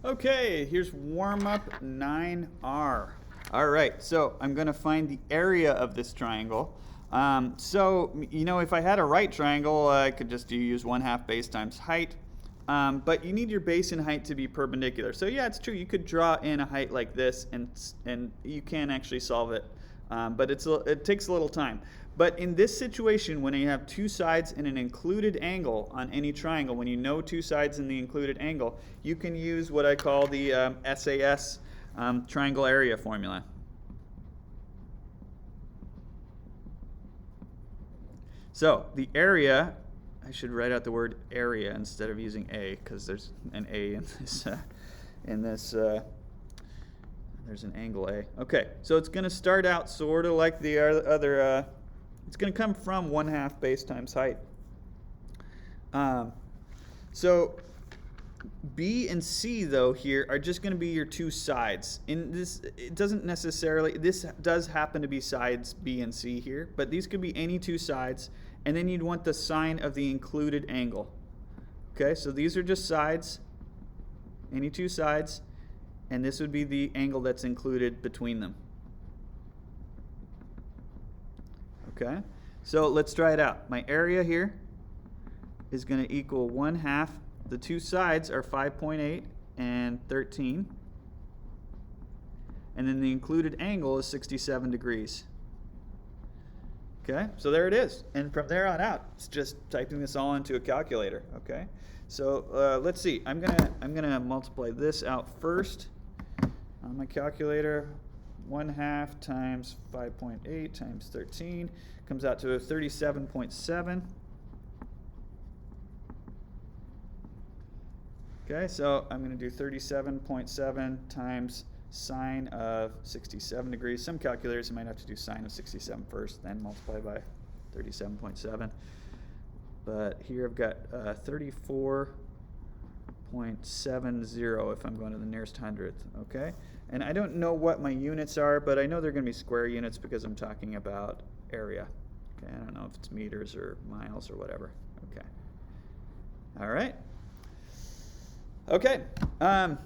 Okay, here's warm up 9R. All right, so I'm going to find the area of this triangle. If I had a right triangle, I could just use 1/2 base times height. But you need your base and height to be perpendicular. So yeah, it's true. You could draw in a height like this, and you can actually solve it. But it takes a little time. But in this situation, when you have two sides and an included angle on any triangle, when you know two sides in the included angle, you can use what I call the SAS triangle area formula. So the area, I should write out the word area instead of using A, because there's an A in this. There's an angle A. Okay, so it's going to start out sort of like the other. It's going to come from 1/2 base times height. So B and C, though, here are just going to be your two sides. In this, it doesn't necessarily, this does happen to be sides B and C here, but these could be any two sides, and then you'd want the sine of the included angle. Okay, so these are just sides, any two sides, and this would be the angle that's included between them. Okay, so let's try it out. My area here is going to equal 1/2. The two sides are 5.8 and 13. And then the included angle is 67 degrees. Okay, so there it is. And from there on out, it's just typing this all into a calculator. Okay, so let's see. I'm gonna multiply this out first on my calculator. 1/2 times 5.8 times 13 comes out to a 37.7. Okay, so I'm going to do 37.7 times sine of 67 degrees. Some calculators you might have to do sine of 67 first, then multiply by 37.7. But here I've got 34.70 if I'm going to the nearest hundredth. Okay, and I don't know what my units are, but I know they're going to be square units because I'm talking about area. Okay, I don't know if it's meters or miles or whatever. Okay, all right. Okay, all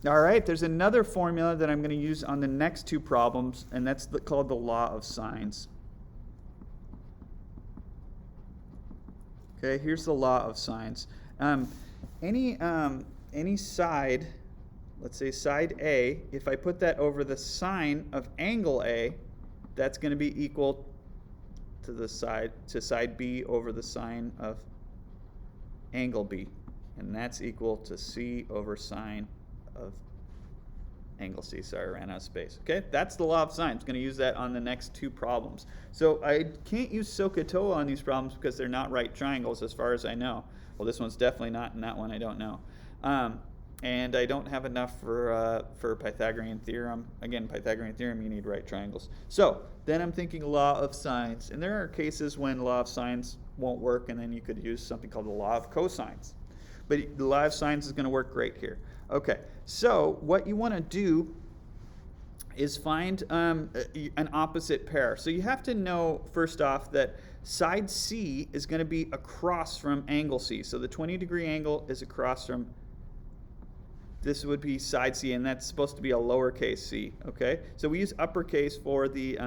right, there's another formula that I'm going to use on the next two problems, and that's called the law of sines. Okay, here's the law of sines. Any side, let's say side A, if I put that over the sine of angle A, that's going to be equal to side B over the sine of angle B. And that's equal to C over sine of angle C. Sorry, I ran out of space. Okay, that's the law of sines. I'm going to use that on the next two problems. So I can't use SOHCAHTOA on these problems because they're not right triangles as far as I know. Well, this one's definitely not, and that one I don't know. And I don't have enough for Pythagorean theorem. Again, Pythagorean theorem, you need right triangles. So then I'm thinking law of sines. And there are cases when law of sines won't work, and then you could use something called the law of cosines. But the law of sines is going to work great here. Okay, so what you want to do is find an opposite pair. So you have to know, first off, that side C is going to be across from angle C. So the 20-degree angle is across from, this would be side C, and that's supposed to be a lowercase c. Okay, so we use uppercase for the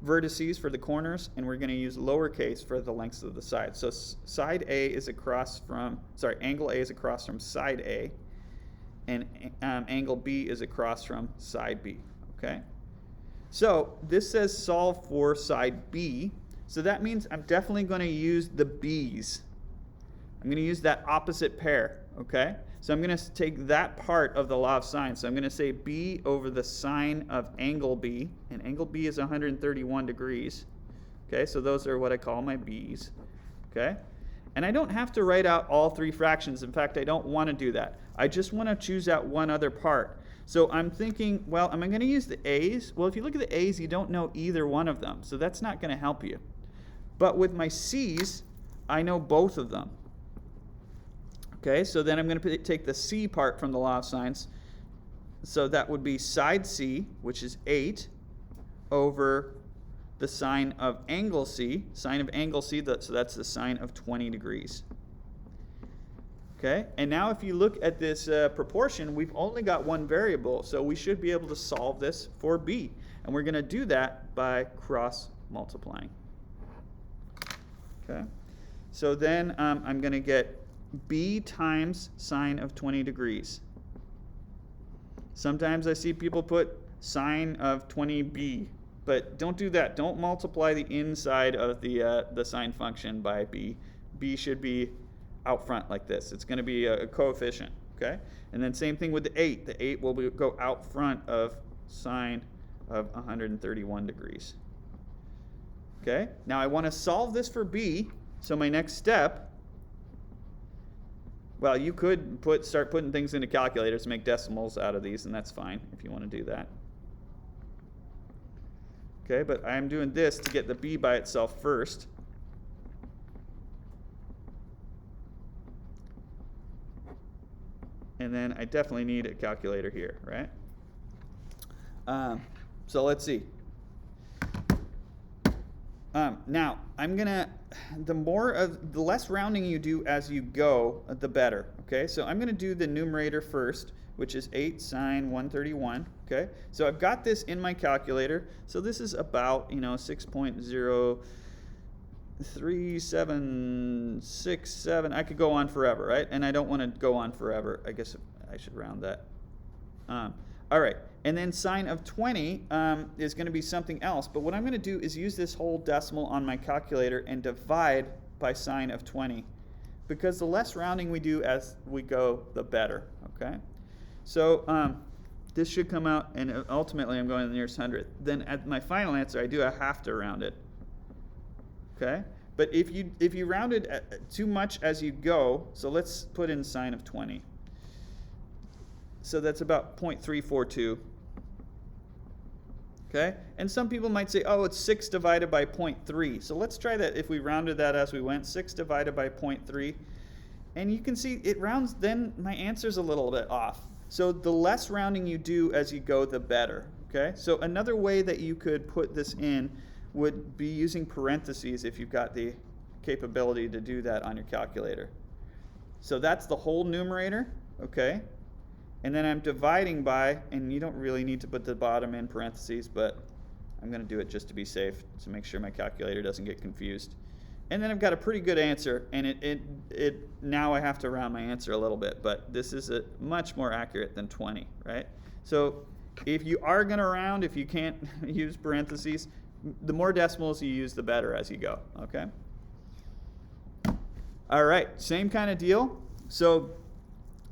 vertices, for the corners, and we're going to use lowercase for the lengths of the sides. So side A is across from, angle A is across from side A, and angle B is across from side B. Okay, so this says solve for side B, so that means I'm definitely going to use the B's. I'm going to use that opposite pair. Okay, so I'm going to take that part of the law of sines. So I'm going to say B over the sine of angle B, and angle B is 131 degrees. Okay, so those are what I call my B's. Okay, and I don't have to write out all three fractions. In fact, I don't want to do that. I just want to choose out one other part. So I'm thinking, well, am I going to use the A's? Well, if you look at the A's, you don't know either one of them, so that's not going to help you. But with my C's, I know both of them. Okay, so then I'm going to take the C part from the law of sines. So that would be side C, which is 8, over the sine of angle C. Sine of angle C, so that's the sine of 20 degrees. Okay, and now if you look at this proportion, we've only got one variable, so we should be able to solve this for b. And we're going to do that by cross multiplying. Okay, so then I'm going to get b times sine of 20 degrees. Sometimes I see people put sine of 20b, but don't do that. Don't multiply the inside of the sine function by b. b should be out front like this. It's going to be a coefficient, okay? And then same thing with the 8. The 8 will go out front of sine of 131 degrees. Okay? Now I want to solve this for b, so my next step, well, you could start putting things into calculators to make decimals out of these, and that's fine if you want to do that. Okay, but I'm doing this to get the b by itself first. And then I definitely need a calculator here, right? So let's see. Now, the less rounding you do as you go, the better, okay? So I'm going to do the numerator first, which is 8 sine 131, okay? So I've got this in my calculator. So this is about, 6.03767. I could go on forever, right? And I don't want to go on forever. I guess I should round that. All right, and then sine of 20 is going to be something else. But what I'm going to do is use this whole decimal on my calculator and divide by sine of 20. Because the less rounding we do as we go, the better, okay? So this should come out, and ultimately I'm going to the nearest hundredth. Then at my final answer, I do have to round it. Okay, but if you round it too much as you go, so let's put in sine of 20. So that's about 0.342. Okay, and some people might say, oh, it's 6 divided by 0.3. So let's try that if we rounded that as we went, 6 divided by 0.3. And you can see it rounds, then my answer's a little bit off. So the less rounding you do as you go, the better. Okay, so another way that you could put this in would be using parentheses if you've got the capability to do that on your calculator. So that's the whole numerator, okay? And then I'm dividing by, and you don't really need to put the bottom in parentheses, but I'm going to do it just to be safe, to make sure my calculator doesn't get confused. And then I've got a pretty good answer, and now I have to round my answer a little bit, but this is much more accurate than 20, right? So if you are going to round, if you can't use parentheses, the more decimals you use, the better as you go, okay? All right, same kind of deal. So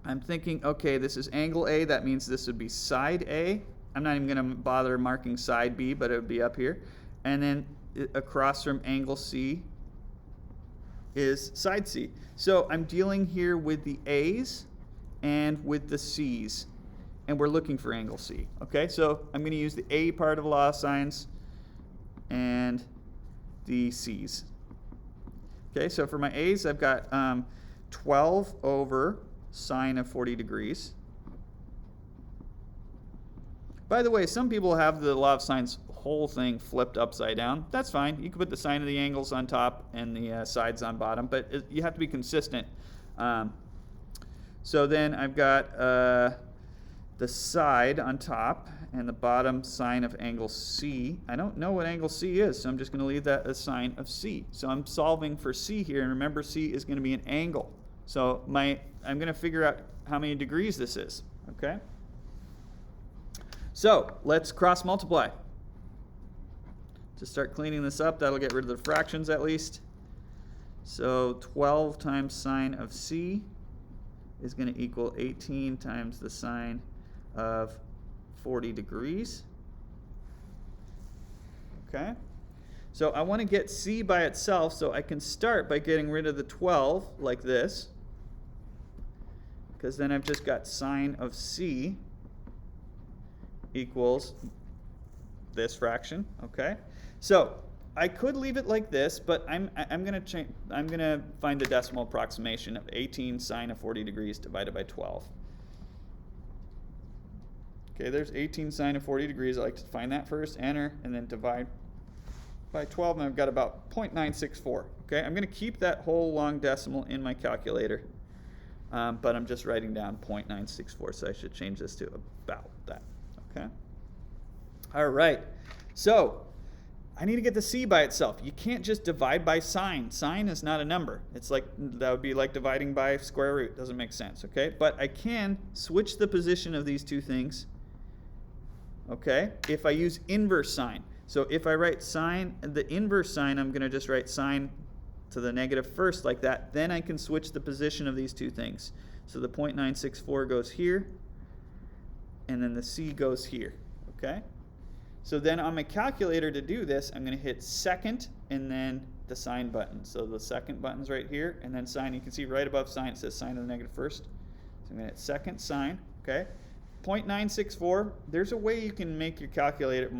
I'm thinking, okay, this is angle A. That means this would be side A. I'm not even going to bother marking side B, but it would be up here. And then across from angle C is side C. So I'm dealing here with the A's and with the C's, and we're looking for angle C, okay? So I'm going to use the A part of law of sines and the C's. Okay, so for my A's, I've got 12 over sine of 40 degrees. By the way, some people have the law of sines whole thing flipped upside down. That's fine. You can put the sine of the angles on top and the sides on bottom, but you have to be consistent. So then I've got the side on top and the bottom sine of angle C. I don't know what angle C is, so I'm just going to leave that as sine of C. So I'm solving for C here, and remember C is going to be an angle. So I'm going to figure out how many degrees this is, okay? So let's cross multiply. To start cleaning this up, that'll get rid of the fractions at least. So 12 times sine of C is going to equal 18 times the sine of 40 degrees. Okay? So I want to get C by itself, so I can start by getting rid of the 12 like this, because then I've just got sine of C equals this fraction, okay? So I could leave it like this, but I'm going to find the decimal approximation of 18 sine of 40 degrees divided by 12. Okay, there's 18 sine of 40 degrees. I like to find that first, enter, and then divide by 12, and I've got about 0.964. Okay, I'm going to keep that whole long decimal in my calculator. but I'm just writing down 0.964, so I should change this to about that. Okay. All right. So I need to get the c by itself. You can't just divide by sine. Sine is not a number. It's like, that would be like dividing by square root. Doesn't make sense, okay? But I can switch the position of these two things, okay, if I use inverse sine. So if I write sine, the inverse sign, I'm going to just write sine to the negative first like that. Then I can switch the position of these two things. So the 0.964 goes here, and then the c goes here, okay? So then on my calculator to do this, I'm going to hit second and then the sine button. So the second button's right here, and then sine. You can see right above sine it says sine to the negative first. So I'm going to hit second sine, okay? 0.964, there's a way you can make your calculator,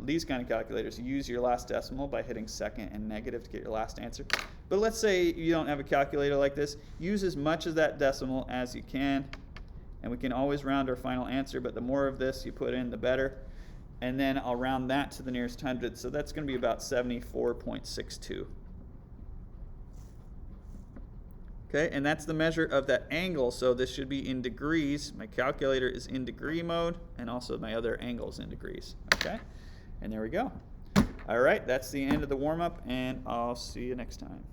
these kind of calculators, use your last decimal by hitting second and negative to get your last answer. But let's say you don't have a calculator like this. Use as much of that decimal as you can, and we can always round our final answer, but the more of this you put in, the better. And then I'll round that to the nearest hundred, so that's going to be about 74.62. Okay, and that's the measure of that angle, so this should be in degrees. My calculator is in degree mode, and also my other angle's in degrees. Okay, and there we go. All right, that's the end of the warm-up, and I'll see you next time.